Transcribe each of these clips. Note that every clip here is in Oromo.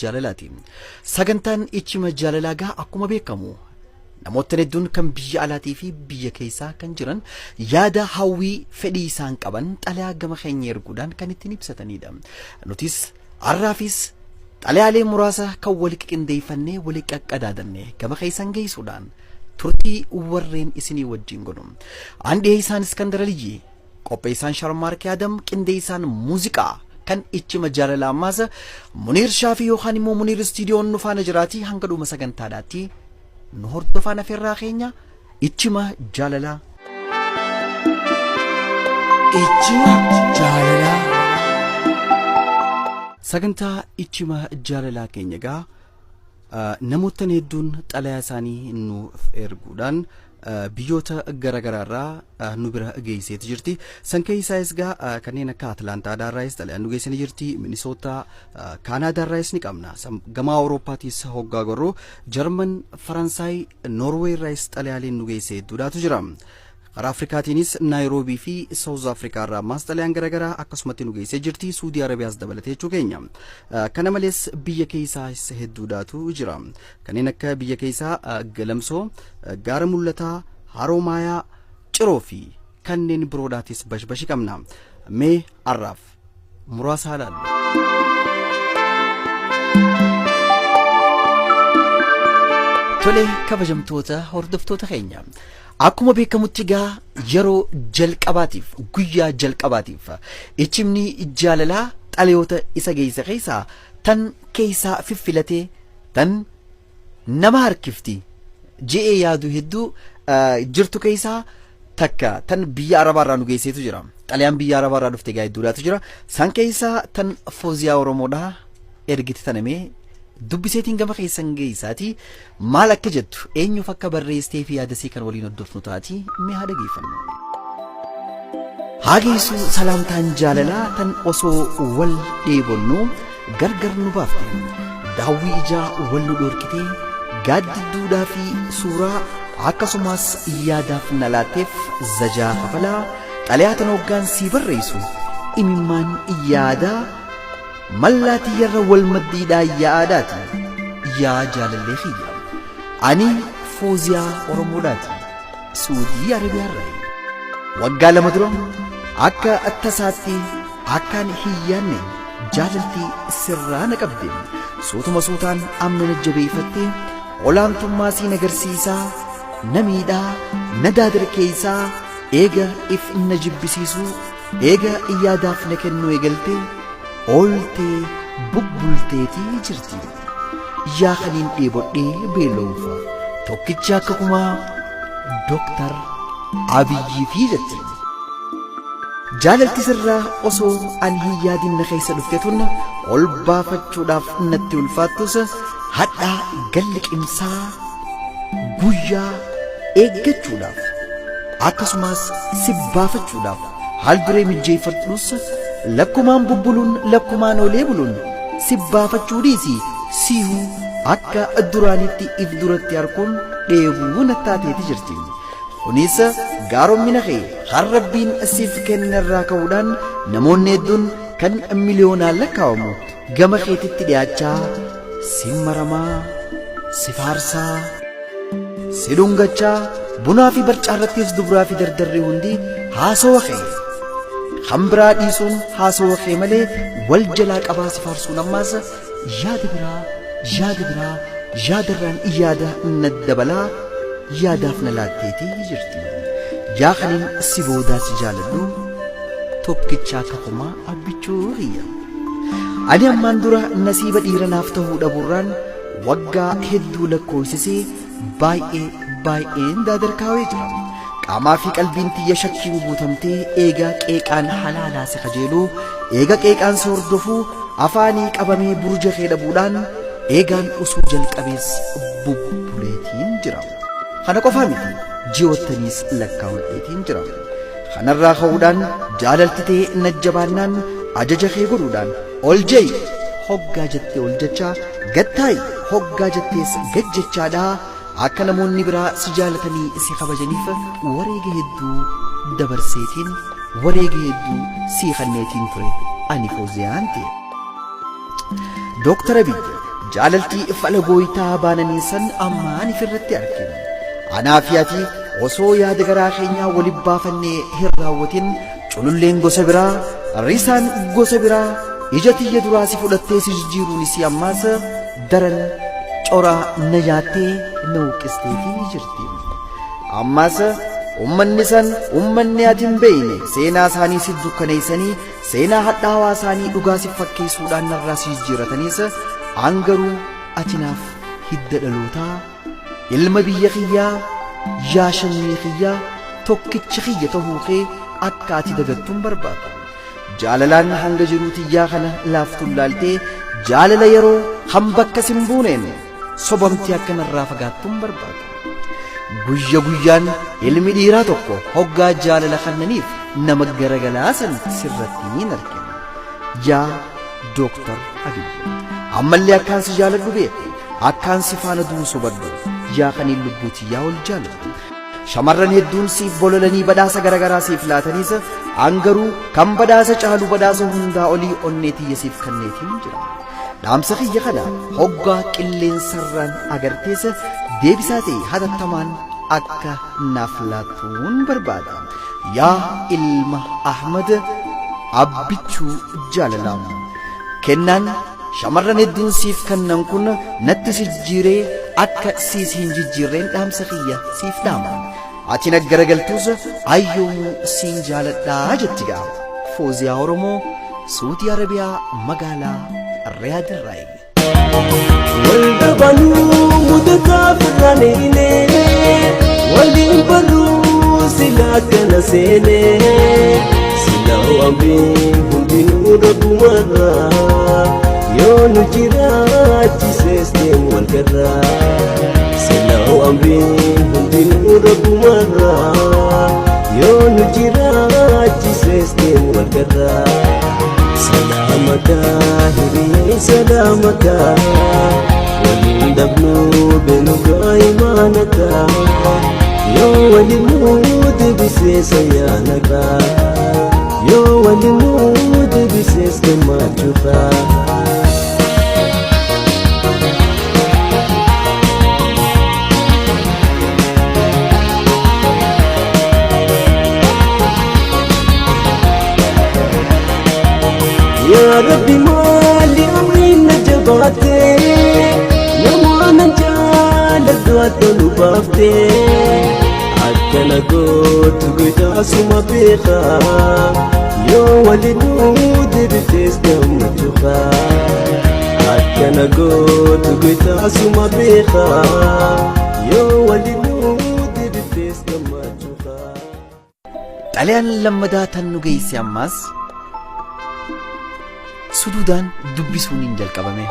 Jaalalaati. Sagantaan Ichima Jaalalaa akkuma beekamu namoota hedduun kan biyya alaatii fi biyya keessaa kan jiran yaada hawwii fedhii isaan qaban xalayaa gama keenya erguudhaan kan ittiin ibsatanidha. Nutis har'aafis xalayaalee muraasa kan walitti qindeeffannee walitti qaqqadaadamne gama keessan geessuudhaan turtii warreen isinii wajjin godhu. Andee isaan Iskandar Aliyyi, qopheessaan Sharmaarkee Adam, qindeessaan muuziqaa kan Ichima Jaalalaa ammaas Muniir Shaafii yookaan immoo Muniir Istiidiyoon nu faana jiraati hanga dhuma sagantaadhaatti nu hordofaan afeerraa keenya Ichima Jaalalaa. Ichima Jaalalaa. Sagantaa Ichima Jaalalaa keenya gaa namoota hedduun xalayaa isaanii nuuf erguudhaan biyyoota garagaraarraa nu bira geesseeti jirti. San keessaas gaa kanneen akka Atlaantaadhaarraayis xalayaan nu geessanii jirti. Minisootaa, Kaanaadaarraayis ni qabna. Gama Awurooppaatis hoggaa gorroo Jarman, Faransaay, Noorweerraayis xalayaaleen nu geessee hedduudhaatu jira. Karaa Afrikaatiinis Naayiroobii fi Saawuz Afrikaarraa ammaas xalayaan garagaraa akkasumatti nu geessee jirti. Suudii Arabiyaas dabalatee jechuu keenya. Kana malees biyya keessaas hedduudhaatu jira. Kanneen akka biyya keessaa Galamsoo, Gaara Mul'ataa, Haroomayaa, Ciroo fi kanneen biroodhaatis bashbashi qabna. Mee har'aaf muraasa ilaallu. Tole kabajamtoota hordoftoota keenya. Akkuma beekamutti gaa yeroo jalqabaatiif guyyaa jalqabaatiif Ichimni Jaalalaa xalayoota isa geessa keessaa tan keessaa fiffilatee tan nama harkifti je'ee yaadu hedduu jirtu keessaa takka tan biyya Arabaarraa nu geesseetu jira. Xalayaan biyya Arabaarraa dhufte gaa hedduudhaatu jira. San keessaa tan Fooziyaa Oromoodhaa ergite tanamee dubbiseetiin gama keessan geessaati maal akka jettu eenyuuf akka barreessitee fi yaadasii kan waliin hordofnu taati mee haa dhageeffannu. Haa geessu salaamtaan jaalalaa tan osoo wal dheebonnu gargar nu baafte daawwii ijaa wal nu dhorkitee gaaddidduudhaa fi suuraa akkasumas yaadaaf na laatteef zajaa kafalaa xalayaa tan hoggaan sii barreessu imimmaan yaadaa Mallati yarra wal maddiidhaa yaadaati yaa jaalallee xiyya ani Fooziyaa Oromoodhaati Suudii Arabiyaarraa waggaa lama dura akka attasaatti akkaan hiyyaanne jaalaltii sirraa na qabde suutuma suutaan amma na jabeeffattee olaantummaa siin agarsiisaa na miidhaa na daadarkeessaa eega if na jibbisiisu eega yaadaaf na kennu eegaltee Oltee bubbulteetii jirti yaa kaniin dheebodhee beeloofa tokkicha akka kumaa Dooktar Abiyyii fi jetti. Jaalalti sirraa osoo an hin yaadin na keessa dhufte tun ol baafachuudhaaf natti ulfaattus hadhaa galliqimsaa guyyaa eeggachuudhaaf akkasumas si baafachuudhaaf haal duree mijjeeffadhus lakkumaan bubbuluun lakkumaan olee buluun si baafachuu dhiisi siihuu akka duraanitti if duratti harkuun dheebuu nattaateeti jirti. Kunis gaaromina kee kan Rabbiin siif kennarraa ka'uudhaan namoonni hedduun kan miliyoonaan lakkaa'amu gama keetitti dhiyaachaa si maramaa si faarsaa si dhungachaa bunaa fi barcaarrattis duburaa fi dardarrii hundi haasawa kee Hambraa dhiisuun haasawa kee malee wal jalaa qabaa si faarsuun ammaas yaadarraan yaada na dabalaa yaadaaf na laatteetii jirti. Yaa kaniin si boodaa si jaaladhu tokkicha akka kumaa abbichuu hiyya. Ani ammaan dura nasiiba dhiira naaf ta'uu dhabuurraan waggaa hedduu lakkoofsisee baay'een daadarkaawee jira. Qaamaa fi qalbiin tiyya shakkii guutamtee eega qeeqaan halaalaa si kajeeluu eega qeeqaan si hordofuu afaanii qabamee burja kee dhabuudhaan eegaan usuu jalqabees bubbuleetiin jira. Kana qofaa miti ji'oottaniis lakkaawwadheetiin jira. Kanarraa ka'uudhaan jaalaltitee najjabaannaan ajaja kee godhuudhaan ol je'i hoggaa jettee ol jechaa gattaa'i hoggaa jettees gajjechaadhaa akka namoonni biraa si jaalatanii si kabajaniif wareega hedduu dabarseetiin wareega hedduu si kanneetiin ture ani Fooziyaan ta'e. Dooktar Abiy jaalaltii fala gooytaa baananii san ammaan ifirratti arginu. Anaa fi ati osoo yaada garaa keenyaa waliin baafannee hin raawwatin cululleen gosa biraa, risaan gosa biraa, ija tiyya duraa si fudhattee si jijjiiruun si ammaas daran coraa na nyaattee na uqqisteetii jirti. Ammaas ummanni san ummanni ati hin beeyne seenaa isaanii si dukkaneessanii seenaa hadhaawaa isaanii dhugaa si fakkeessuudhaan narraa si jijjiirataniis angaruu ati naaf hidda dhalootaa ilma biyya kiyyaa yaa shanyii kiyyaa tokkicha kiyya tahuu kee akka ati dagattuun barbaadu. Jaalalaan hanga jiruu tiyyaa kana laaftuun laaltee jaalala yeroo hambakka sin buuneen sobamtii akka narraa fagaattuun barbaadu. Guyya guyyaan ilmi dhiiraa tokko hoggaa jaalala kannaniif nama garagalaa san sirratti ni argina. Yaa Dooktar Abiyyi ammallee akkaan si jaaladhu beeku, akkaan si faana du'u sobadhu, yaa kaniin lubbuuti yaa ol jaalatu. Shamarran hedduun siif bololanii badhaasa garagaraa siif laataniis angaruu kan badhaasa caalu badhaasa hundaa olii onnee tiyya siif kanneetiin jira. Dhaamsa kiyya kana hoggaa qilleensarraan agartees deebisaa ta'e hatattamaan akka naaf laattuun barbaada. Yaa ilma Ahmad abbichuu jaalalaa, kennaan shamarran hedduun siif kannan kun natti jijjiiree akka siis hin jijjiirreen dhaamsa kiyya siif dhaama. Ati naggaragaltuus ayyoomuu siin jaaladhaa jetti gaa. Fooziyaa Oromoo, Suutii Arabiyaa, magaalaa Riyaadirraayi. Waldabanuu mudataa firraaneenee waliin barruu silaa kana seenee silaa waambii hundinuu dhaggumarraa yoo nu jiraachisees deemu walgarraa silaa waambii hundinuu dhaggumarraa yoo nu jiraachisees deemu walgarraa. Salamata hiriye salamata walin dabnu benuga imanata yo walimu debise sayanaka yo walimu debise skemachuka. Ya Rabbi mali amrin najabate Namana jaaladhu adda nu baafte akkana gootu guyyaa asuma beeka yoo walinuu dibitees gammachuuka akkana gootu guyyaa asuma beeka yoo walinuu dibitees gammachuuka. Xalayaan lammadaa tan nu geesse ammaas suduudaan dubbisuun hin jalqabame.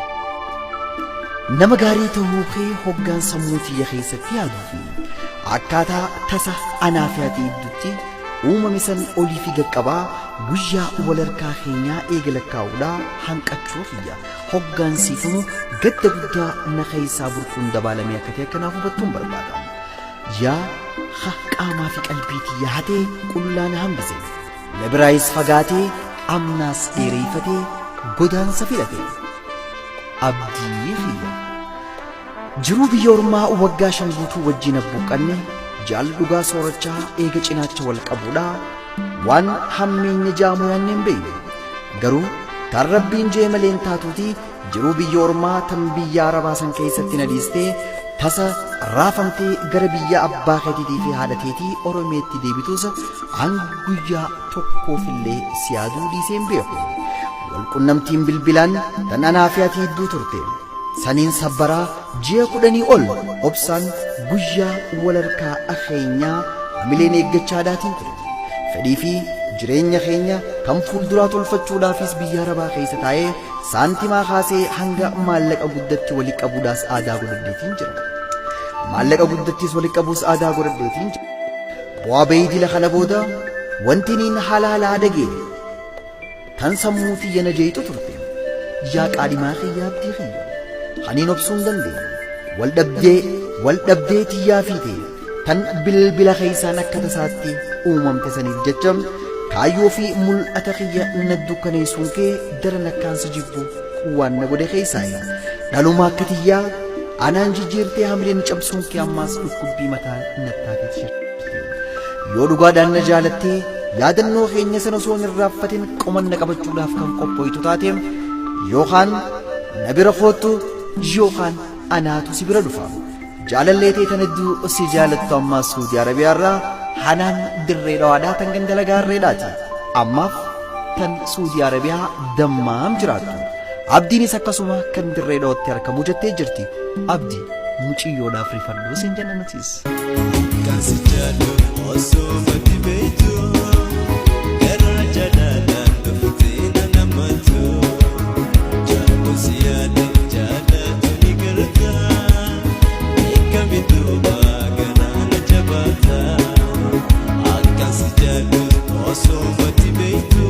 Nama gaarii ta'uu kee hoggaan sammuu tiyya keessatti yaaduu fi akkaataa tasa anaa fi ati gidduutti uumame san olii fi gaqqabaa guyyaa walharkaa keenyaa eegala kaa'uudhaa hanqachuu kiyya hoggaan siifumu gadda guddaa na keessaa burquun dabaalamee akka ta'e akkanaaf hubattuun barbaada. Yaa qaamaa fi qalbii tiyya hatee qullaan hambise na biraayis fagaatee amnaas dheereeffatee godaansa filate abdii kiyya. Jiruu biyya ormaa waggaa 5 guutuu wajjin abbuuqqanne jaal dhugaa soorachaa eega cinaacha wal qabuudhaa waan hammeenya jaamu yaanneen beeyne garuu kan rabbiin jee maleen taatuutii jiruu biyya ormaa tan biyya arabaa san keessatti na dhiistee tasa raafamtee gara biyya abbaa keetiitii fi haadha keetii oromeetti deebituus hanga guyyaa tokkoofillee si yaaduu dhiiseen beeku. Walqunnamtiin bilbilaan tan anaa fi ati hedduu turte saniin sabbaraa ji'a 10 ol obsaan guyyaa walharkaa akeenyaa hamileen eeggachaadhaatiin ture. Fedhii fi jireenya keenya kan fuulduraa tolfachuudhaafis biyya arabaa keessa taa'ee saantimaa kaasee hanga maallaqa guddatti walii qabuudhaas aadaa godhadheetiin jira. Maallaqa guddattis walii qabuus aadaa godhadheetiin jira. Bu'aa beeydila kana booda wanti niin halaalaa dhagee tan sammuu tiyya na jeeyitu turte. Yaa qaadhimaa kiyyaa abdii kiyya haniin obsuun dandeenye wal dhabdee tiyyaa fiite tan bilbila keessaan akka tasaatti uumamte saniif jecha kaayyoo fi mul'ata kiyya na dukkaneessuun kee daran akkaan si jibbu waan na godhe keessaayi. dhaluma akka tiyyaa anaan jijjiirtee hamileen cabsuun kee ammaas dhukkubbii mataa nattaateet jirti. Yoo dhugaadhaan na jaalattee yaadannoo keenya sana osoo hin irraanfatin qomanna qabachuudhaaf kan qophoitu taate yookaan na bira koottu yookaan anaatu si bira dhufa. Jaalallee tee tan hedduu si jaalattu ammaas Suudii Arabiyaarraa hanaan dirree dhawaadhaa tan gandala gaarreedhaati. Ammaaf tan Suudii Arabiyaa dammaam jiraattu. Abdiinis akkasuma kan dirree dhawatti argamu jettee jirti. Abdii muciyyoodhaaf rifadhuu siin jenna nutis. Kasi jaallu osoo mati beektu garaa jaalalaa dhuftee na namatu jaallu si yaade jaalatu ni garta eeggamitu garaa na jabaata. Akkasi jaallu osoo mati beektu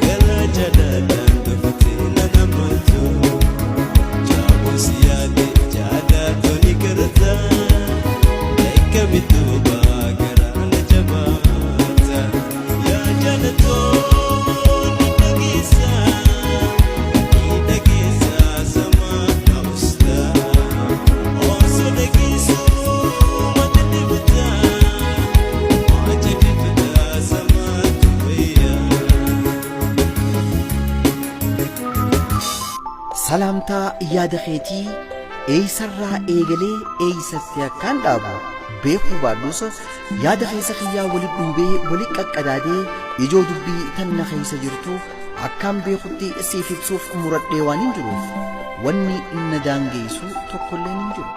garaa jaalalaa dhuftee na namatu jaallu si yaade jaalatu ni garta. Bituba garana jabata ya janato nagisa sama kausta oso nagisu matibita majibita sama tuya. Salamta yaada keetii eeysarraa eegalee eeysatti akkaan dhaabu beekuu baadhuus yaada keessa kiyyaa walit dhuubee walit qaqqadaadee ijoo dubbii tanna keessa jirtu akkaan beekutti siif ibsuuf muradhee waan hin jiruuf wanni na daangeessu tokkollee hin jiru.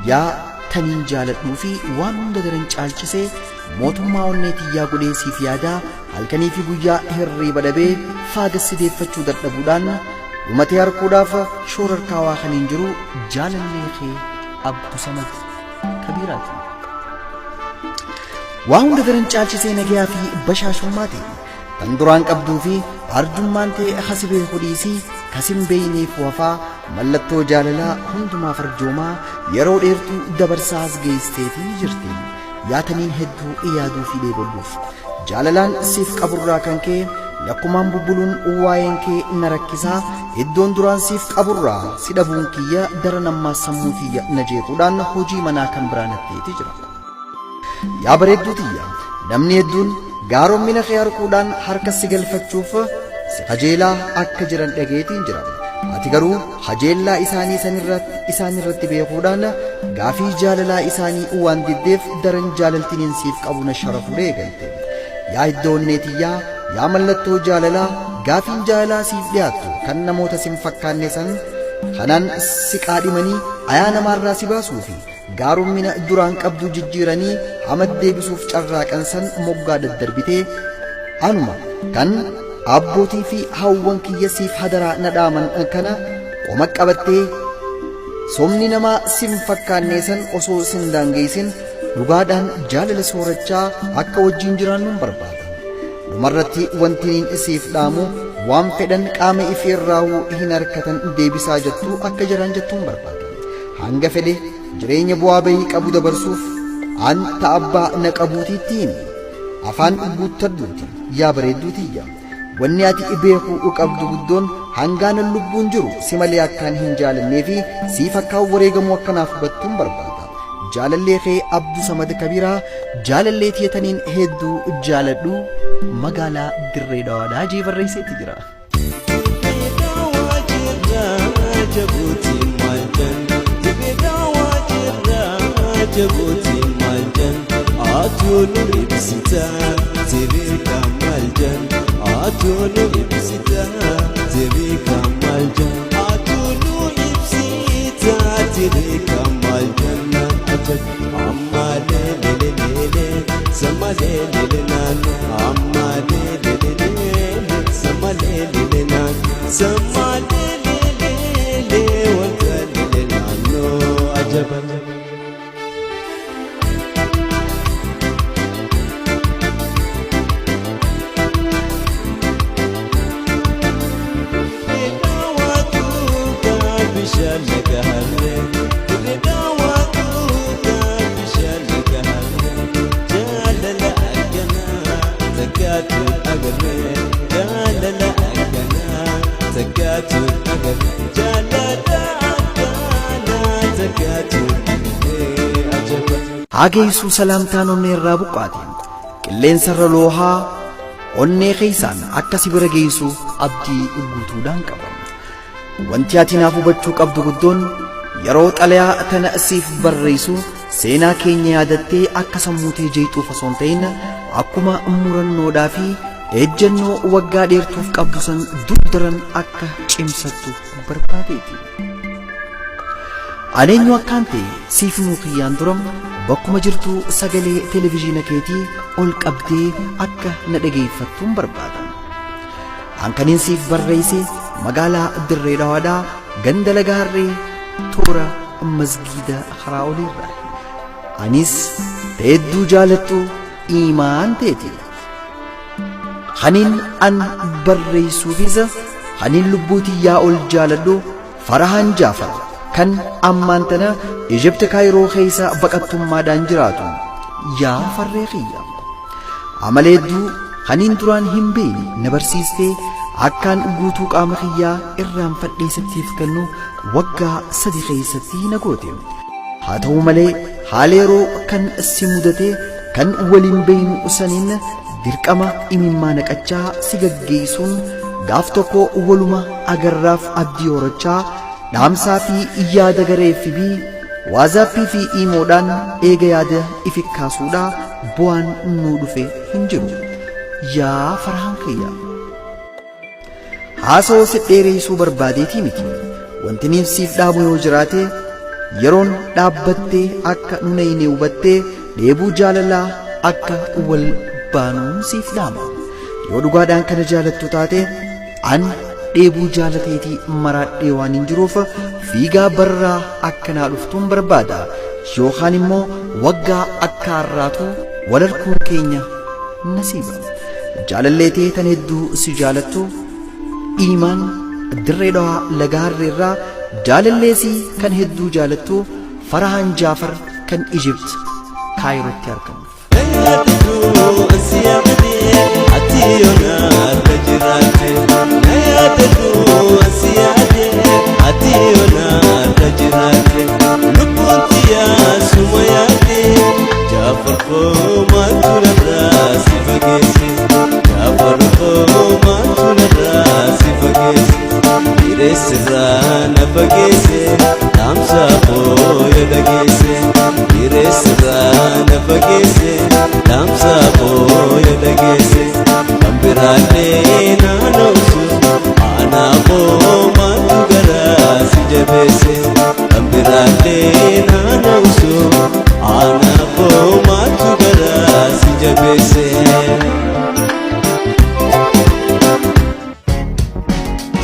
Yaa taniin jaaladhuu fi waan hunda daran caalchisee mootummaa onnee tiyyaa godhee siif yaadaa halkanii fi guyyaa hirriiba dhabee faaga sideeffachuu dadhabuudhaan dhumatee harkuudhaaf shoorarkaa waa kan hin jiru jaalallee kee Abdu Samad Kabiraati. Waa hunda daran caalchisee nagayaa fi bashaashummaati. Tan duraan qabduu fi arjummaan ta'e hasibee hudhiisii kasin beeyneef wafaa mallattoo jaalalaa hundumaa farjoomaa yeroo dheertuu dabarsaas geesseetii jirti. Yaataniin hedduu yaaduu fi dheeboluuf jaalalaan siif qaburraa kan kee lakkumaan bubbuluun waa'een kee na rakkisaa iddoon duraan siif qaburraa si dhabuun kiyya daran ammaa sammuu kiyya na jeequudhaan hojii manaa kan biraa natteeti jira. Yaa bareedduu tiyya namni hedduun gaarommina kee harkuudhaan harka si galfachuuf si kajeelaa akka jiran dhageetiin jira. Ati garuu kajeellaa isaan irratti beekuudhaan gaafii jaalalaa isaanii waan diddeef daran jaalaltiniin siif qabu na sharafuudha eegalte. Yaa iddoo onnee tiyyaa yaa mallattoo jaalalaa gaafiin jaalalaa siif dhiyaattu kan namoota sin fakkaanne san kanaan si qaadhimanii ayaa namaarraa si baasuu fi gaarummina duraan qabdu jijjiiranii hamad deebisuuf carraaqan san moggaa daddarbitee anuma kan abbootii fi hawwan kiyya siif hadaraa na dhaaman kana qoma qabattee somni namaa sin fakkaanne san osoo sin daangeessin dhugaadhaan jaalala soorachaa akka wajjin jiraannuun barbaada. Dhumarratti wantiin isiif dhaamu waan fedhan qaama ifeerraahuu hin harkatan deebisaa jettuu akka jiran jettuun barbaada. Hanga fedhe jireenya bu'aa bahii qabu dabarsuuf anta abbaa na qabuutittiin afaan guuttadduuti yaa bareedduu tiyya. Wanni ati beekuu qabdu guddoon hangaanan lubbuun jiru si malee akkaan hin jaalannee fi siif akkaan wareegamuu akkanaaf hubattuun barbaada. Jaalallee kee Abdu Samad Kabiraa jaalallee tiyataniin hedduu jaaladhu magaalaa Dirree Dhawaadhaa jeebarreesseetti jira. Amma le le le le le, sama le le le nan. Amma le le le le le, sama le le le nan. Sama le le le le, wanta le le nan. No ajaban. Bedawa tu ka bishal lagaharre. Jaalala hageessu salaamtaan onnee irraa buqqaate qilleensa irra loohaa onnee keessaan akka sibira geessu abdii guutuudhaan qaban. Wanti ati naaf hubachuu qabdu guddoon yeroo xalayaa tana siif barreessu seenaa keenya yaadattee akka sammuutee jeexuuf osoo hin ta'in akkuma murannoodhaa fi ejjennoo waggaa dheertuuf qabdu san durdaran akka cimsattu barbaadeeti. Aneenyu akkaan ta'e siif nuuqiyyaan duram bakkuma jirtu sagalee televezyiina keetii ol qabdee akka na dhageeffattuun barbaadan. Ankaniin siif barreesse magaalaa Dirree Dhawaadhaa ganda Lagaarree toora masgiida karaa oliirra. Anis hedduu jaalattu imaan teeti. Haniin an barreessuufis haniin lubbuutii yaa ol jaaladhu Farahaan Jaafar kan ammaan tana Ijipti Kaayiroo keessa baqattummaadhaan jiraatu yaa farree kiyya. Amala hedduu haniin duraan hin beekne na barsiistee akkaan guutuu qaama kiyyaa irraanfadhee sittiif kennu waggaa 3 keessatti na goote. Haa ta'u malee haala yeroo kan si mudate kan waliin beeynu saniin dirqama imimmaa naqachaa si gaggeessuun gaaf tokko waluma agarraaf abdii horachaa dhaamsaa fi yaada garee fi waazaappii fi iimoodhaan eega yaada ifi kaasuudhaa bu'aan nuu dhufe hin jiru. Yaa Farahaan kiyya. Haasawoo si dheereessuu barbaadeetii miti. Wanti niif siif dhaabu yoo jiraate yeroon dhaabbattee akka nuna hin hubattee dheebuu jaalalaa akka wal baanuun siif dhaama. Yoo dhugaadhaan kana jaalattu taate an dheebuu jaalateetii maraadhee waan hin jiruuf fiigaa barraa akka naa dhuftuun barbaada. Yookaan immoo waggaa akka har'aatu wal arguun keenya nasiiba. Jaalalleetee tan hedduu si jaalattu imaan Dirree Dhawaa Lagaarreerraa jaalalleesii kan hedduu jaalattu Farahaan Jaafar kan Ijipt Kaayirootti argamu.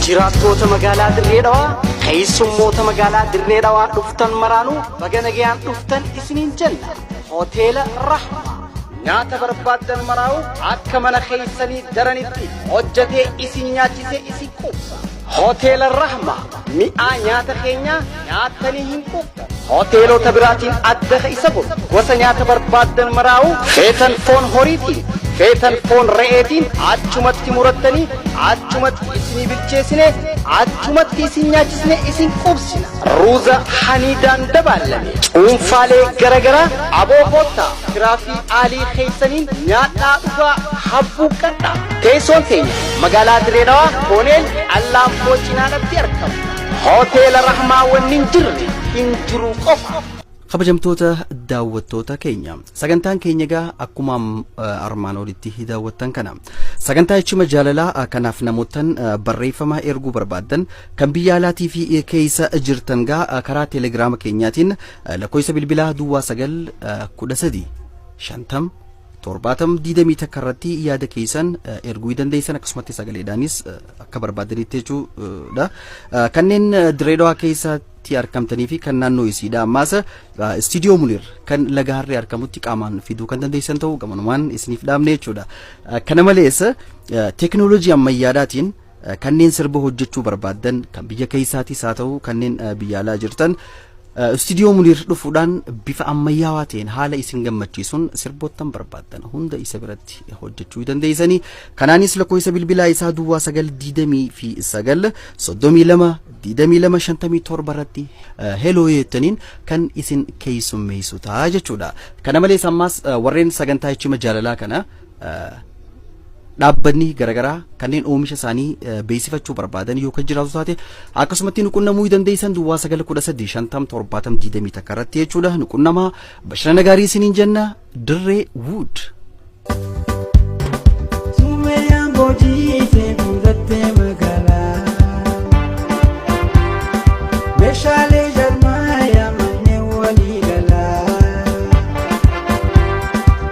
Jiraattoota magaalaa Dirree Dhawaa keessummoota magaalaa Dirree Dhawaa dhuftan maraanuu baga nagayaan dhuftan isiniin jenna. Hoteela Rahmaa nyaata barbaaddan maraa'u akka mana keessanii daranitti hojjetee isin nyaachisee isin quubsa. Hoteela Rahmaa mi'aa nyaata keenyaa nyaatanii hin quubtan. Hoteelota biraatiin adda isa godhu gosa nyaata barbaaddan maraa'u feetan foon horiitiin feetan foon re'eetiin achumatti murattanii achumatti isinii bilcheessine achumatti isin nyaachisne isin quubsina. Ruuza haniidaan dabalame cuunfaalee garagaraa abooboottaa firaa fi aalii keessaniin nyaadhaa dhugaa habbuuqqadhaa. Teessoon keenya magaalaa Dirree Dhawaa Kooneel Allaampoo cinaadhatti argama. Hoteela Rahmaa wannin jirre hin jiru qofa. Kabajamtoota daawwattoota keenya sagantaan keenya gaa akkuma armaan olitti daawwattan kana sagantaa Ichima Jaalalaa kanaaf namootan barreeffama erguu barbaadan kan biyya alaatii fi keessa jirtan gaa karaa teelegiraama keenyaatiin lakkoofsa bilbilaa duwwaa 913 50 70 takka irratti yaada keessan erguu dandeessan akkasumatti sagaleedhaanis akka barbaadanitti jechuudha. Kanneen Dirree Dhawaa keessatti argamtanii fi kan naannoo isiidha ammaas istiidiyoo Munir kan Lagaarree argamutti qaamaan fiduu kan dandeessan ta'uu gamanumaan isiniif dhaamne jechuudha. Kana malees teekinooloojii ammayyaadhaatiin kanneen sirba hojjechuu barbaadan kan biyya keessaatis haa ta'u kanneen biyya alaa jirtan studio Munir dhufuudhaan bifa ammayyaawaa ta'een haala isin gammachiisuun sirboottan barbaadan hunda isa biratti hojjechuu dandeessanii. Kanaanis lakkoofsa bilbilaa isaa duwwaa 929 32 2257 irratti heloo jettaniin kan isin keessummeessu ta'a jechuudha. Kana malees ammas warreen sagantaa Ichima Jaalalaa kana dhaabbanni garagaraa kanneen oomisha isaanii beeksifachuu barbaadan yoo kan jiraatu taate akkasumatti nuqunnamuu dandeessan duwwaa 913 takka irratti jechuudha. Nuqunnamaa bashannana gaarii isiniin jenna. Dirree Wood. Sumeyaan boojii buufattee magaalaa meeshaalee jarmaayaa manneen walii galaa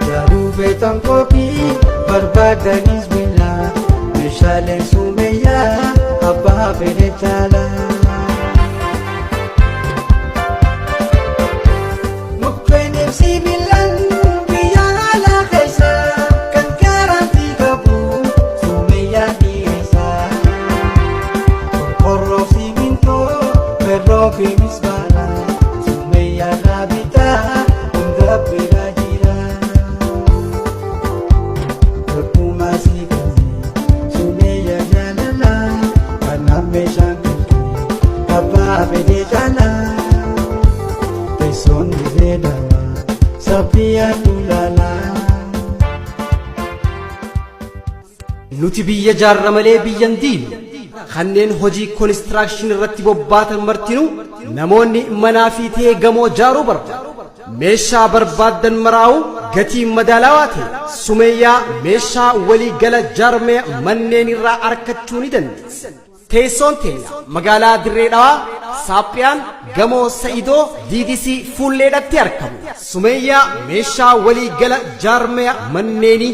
jaaruu beekan kophii barbaadanis bilaa meeshaaleen Sumeyaa abbaa fedhe caalaa. Mukkeen ibsi bilaan biyya alaa keessa kan garantii qabu Sumeyaa dhiyeessa. Qorqorroo simintoo ferroo fi mismaara Sumeyaa raabitaa hunda bira jira. Sumeyaa jaalalaa kanaan meeshaan kalqee abbaa fedhe caalaa. Teessoon dirree dawaa sabbiyaa tulaalaa. Nuti biyya jaarra malee biyyan diinu kanneen hojii konistirakshin irratti bobbaatan martinu namoonni manaa fi ta'ee gamoo jaaruu barbaadu. Meeshaa barbaadan maraa'u gatii madaalawaa ta'e Sumeyaa meeshaa walii gala jaarmee manneen irraa argachuu ni dandeessa. Teessoon teenya magaalaa Dirree Dhawaa Saaphiyaan gamoo Sa'idoo DDC fuulleedhatti argamu. Sumeyaa meeshaa walii gala jaarmee manneenii.